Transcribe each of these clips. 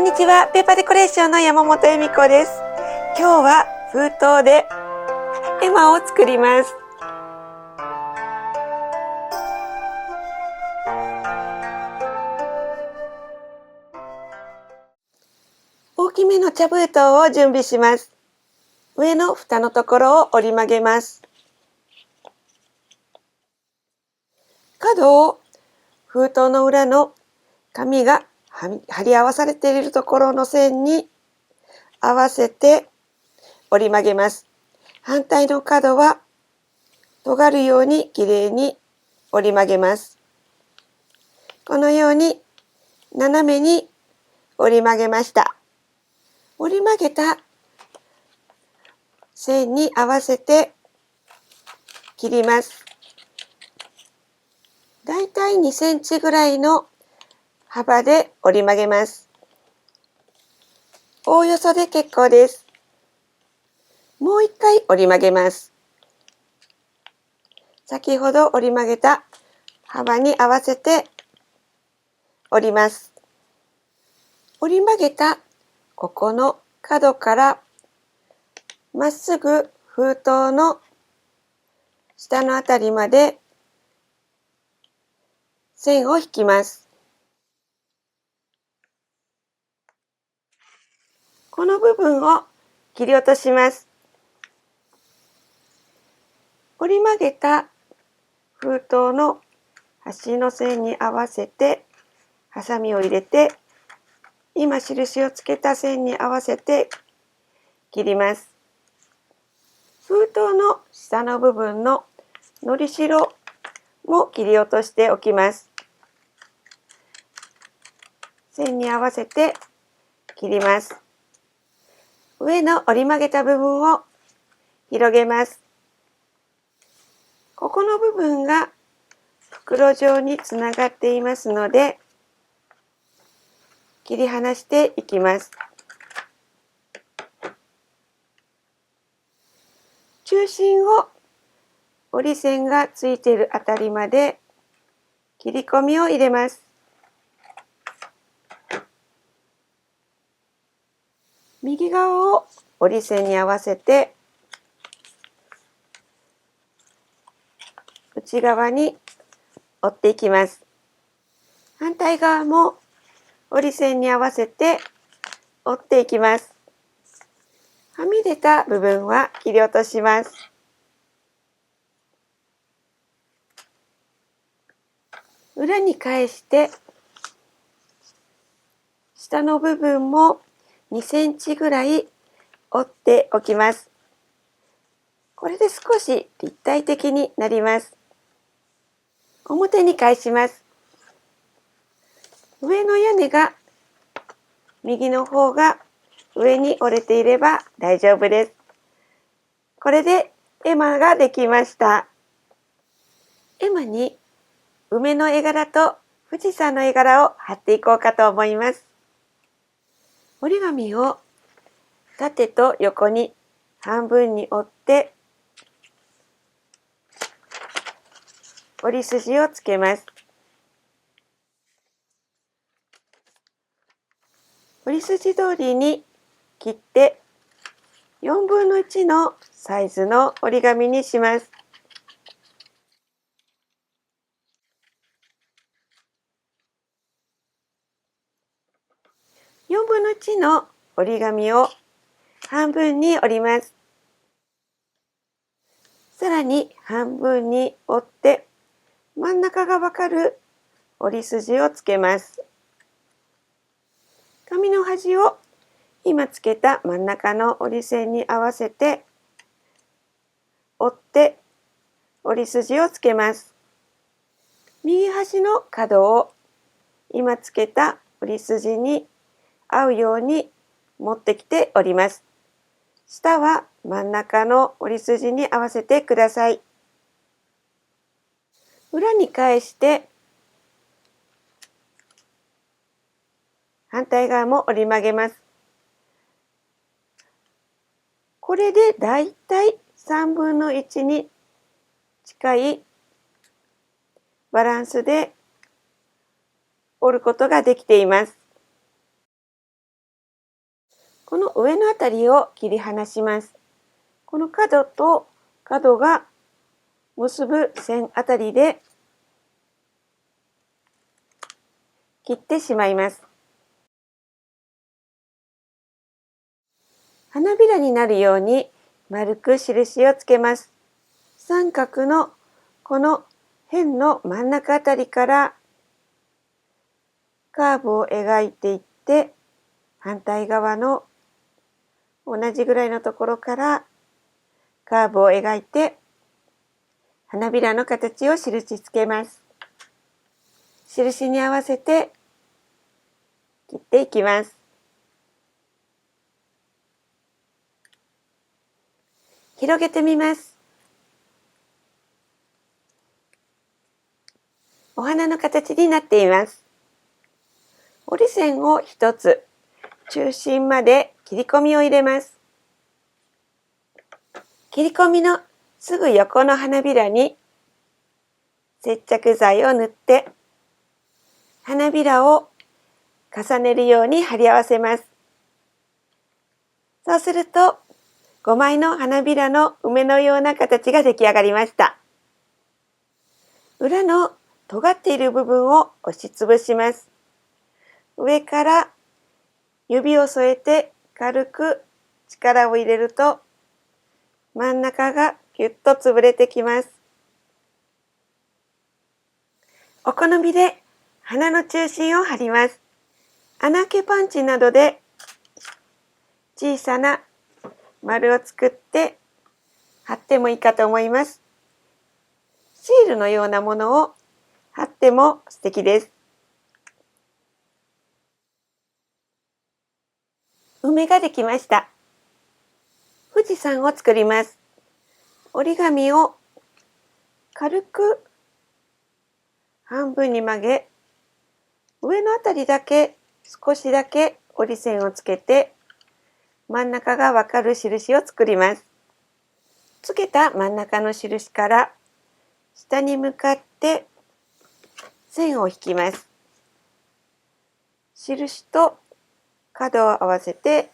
にちは、ペーパーデコレーションの山本恵美子です。今日は封筒で絵馬を作ります。大きめの茶封筒を準備します。上の蓋のところを折り曲げます。角を封筒の裏の紙が貼り合わされているところの線に合わせて折り曲げます。反対の角は尖るようにきれいに折り曲げます。このように斜めに折り曲げました。折り曲げた線に合わせて切ります。だいたい2センチぐらいの幅で折り曲げます。おおよそで結構です。もう一回折り曲げます。先ほど折り曲げた幅に合わせて折ります。折り曲げたここの角からまっすぐ封筒の下のあたりまで線を引きます。この部分を切り落とします。折り曲げた封筒の端の線に合わせてハサミを入れて、今印をつけた線に合わせて切ります。封筒の下の部分ののりしろも切り落としておきます。線に合わせて切ります。上の折り曲げた部分を広げます。ここの部分が袋状につながっていますので、切り離していきます。中心を折り線がついているあたりまで切り込みを入れます。右側を折り線に合わせて内側に折っていきます。反対側も折り線に合わせて折っていきます。はみ出た部分は切り落とします。裏に返して下の部分も2センチぐらい折っておきます。これで少し立体的になります。表に返します。上の屋根が右の方が上に折れていれば大丈夫です。これで絵馬ができました。絵馬に梅の絵柄と富士山の絵柄を貼っていこうかと思います。折り紙を縦と横に半分に折って折り筋をつけます。折り筋通りに切って4分の1のサイズの折り紙にします。4分の1の折り紙を半分に折ります。さらに半分に折って真ん中がわかる折り筋をつけます。紙の端を今つけた真ん中の折り線に合わせて折って折り筋をつけます。右端の角を今つけた折り筋に合うように持ってきて折ります。下は真ん中の折り筋に合わせてください。裏に返して反対側も折り曲げます。これでだいたい3分の1に近いバランスで折ることができています。この上のあたりを切り離します。この角と角が結ぶ線あたりで切ってしまいます。花びらになるように丸く印をつけます。三角のこの辺の真ん中あたりからカーブを描いていって、反対側の同じぐらいのところからカーブを描いて花びらの形を印つけます。印に合わせて切っていきます。広げてみます。お花の形になっています。折り線を一つ、中心まで切り込みを入れます。切り込みのすぐ横の花びらに接着剤を塗って、花びらを重ねるように貼り合わせます。そうすると、5枚の花びらの梅のような形が出来上がりました。裏の尖っている部分を押しつぶします。上から指を添えて軽く力を入れると真ん中がぎゅっと潰れてきます。お好みで花の中心を貼ります。穴あけパンチなどで小さな丸を作って貼ってもいいかと思います。シールのようなものを貼っても素敵です。梅ができました。富士山を作ります。折り紙を軽く半分に曲げ、上のあたりだけ少しだけ折り線をつけて、真ん中がわかる印を作ります。つけた真ん中の印から下に向かって線を引きます。印と角を合わせて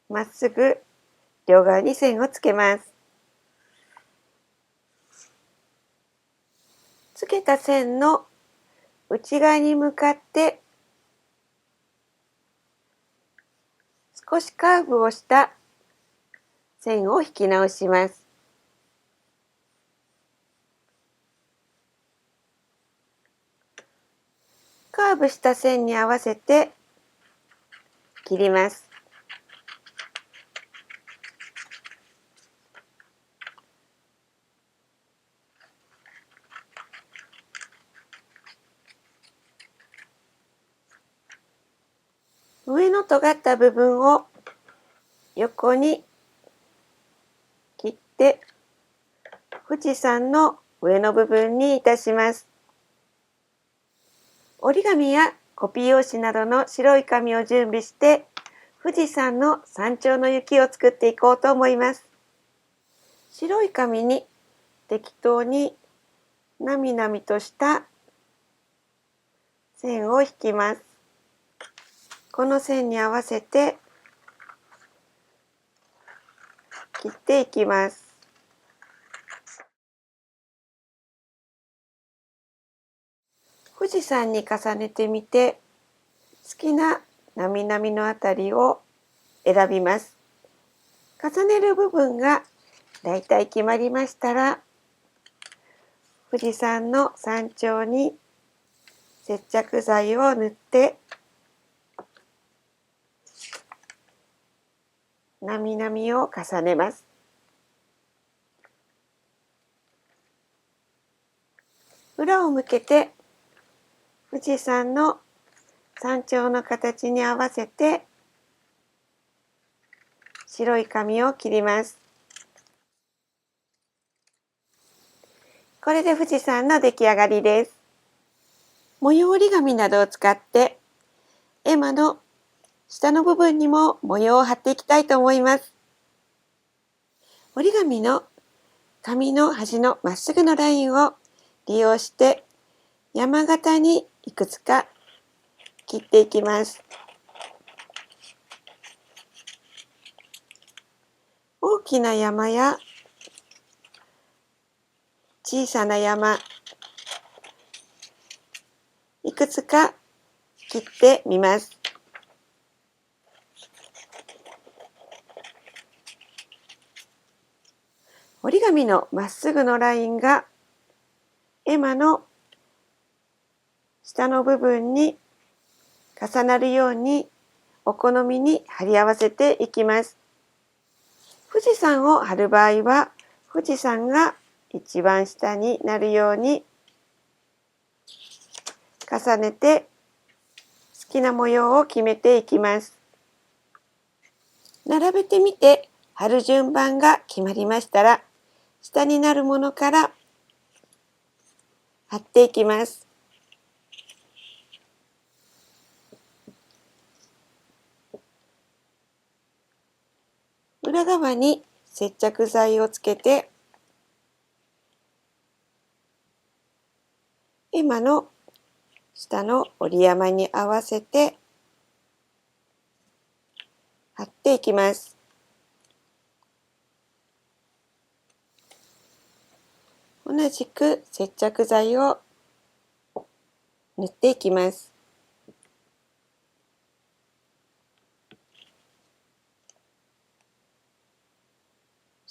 まっすぐ両側に線をつけます。つけた線の内側に向かって少しカーブをした線を引き直します。カーブした線に合わせて切ります。上の尖った部分を横に切って富士山の上の部分にいたします。折り紙やコピー用紙などの白い紙を準備して富士山の山頂の雪を作っていこうと思います。白い紙に適当になみなみとした線を引きます。この線に合わせて切っていきます。富士山に重ねてみて好きななみなみのあたりを選びます。重ねる部分がだいたい決まりましたら、富士山の山頂に接着剤を塗ってなみなみを重ねます。裏を向けて富士山の山頂の形に合わせて白い紙を切ります。これで富士山の出来上がりです。模様折り紙などを使って絵馬の下の部分にも模様を貼っていきたいと思います。折り紙の紙の端のまっすぐのラインを利用して山形にいくつか切っていきます。大きな山や小さな山、いくつか切ってみます。折り紙のまっすぐのラインが絵馬の下の部分に重なるようにお好みに貼り合わせていきます。富士山を貼る場合は富士山が一番下になるように重ねて好きな模様を決めていきます。並べてみて貼る順番が決まりましたら、下になるものから貼っていきます。裏側に接着剤をつけて、絵馬の下の折り山に合わせて貼っていきます。同じく接着剤を塗っていきます。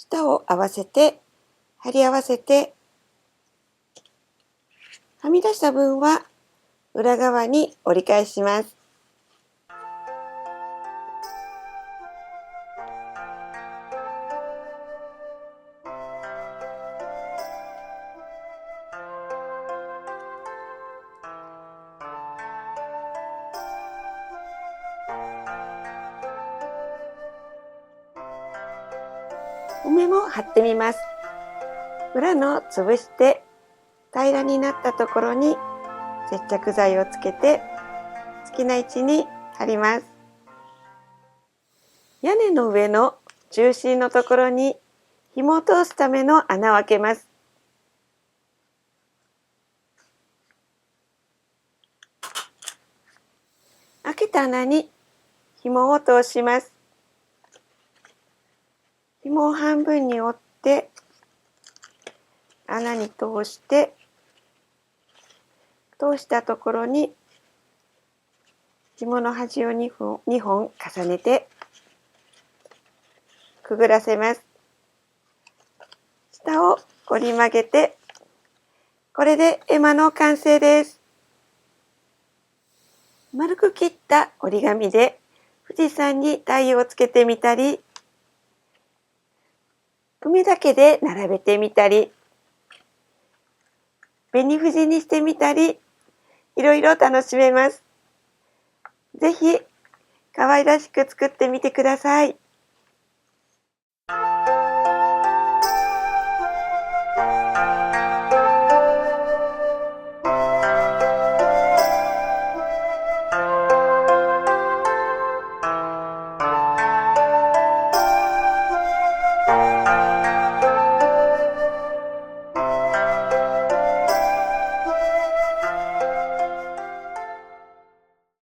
下を合わせて貼り合わせて、はみ出した分は裏側に折り返します。梅も貼ってみます。裏の潰して平らになったところに接着剤をつけて好きな位置に貼ります。屋根の上の中心のところに紐を通すための穴を開けます。開けた穴に紐を通します。紐を半分に折って穴に通したところに紐の端を2本重ねてくぐらせます。下を折り曲げて、これで絵馬の完成です。丸く切った折り紙で富士山に太陽をつけてみたり、梅だけで並べてみたり、紅富士にしてみたり、いろいろ楽しめます。ぜひ可愛らしく作ってみてください。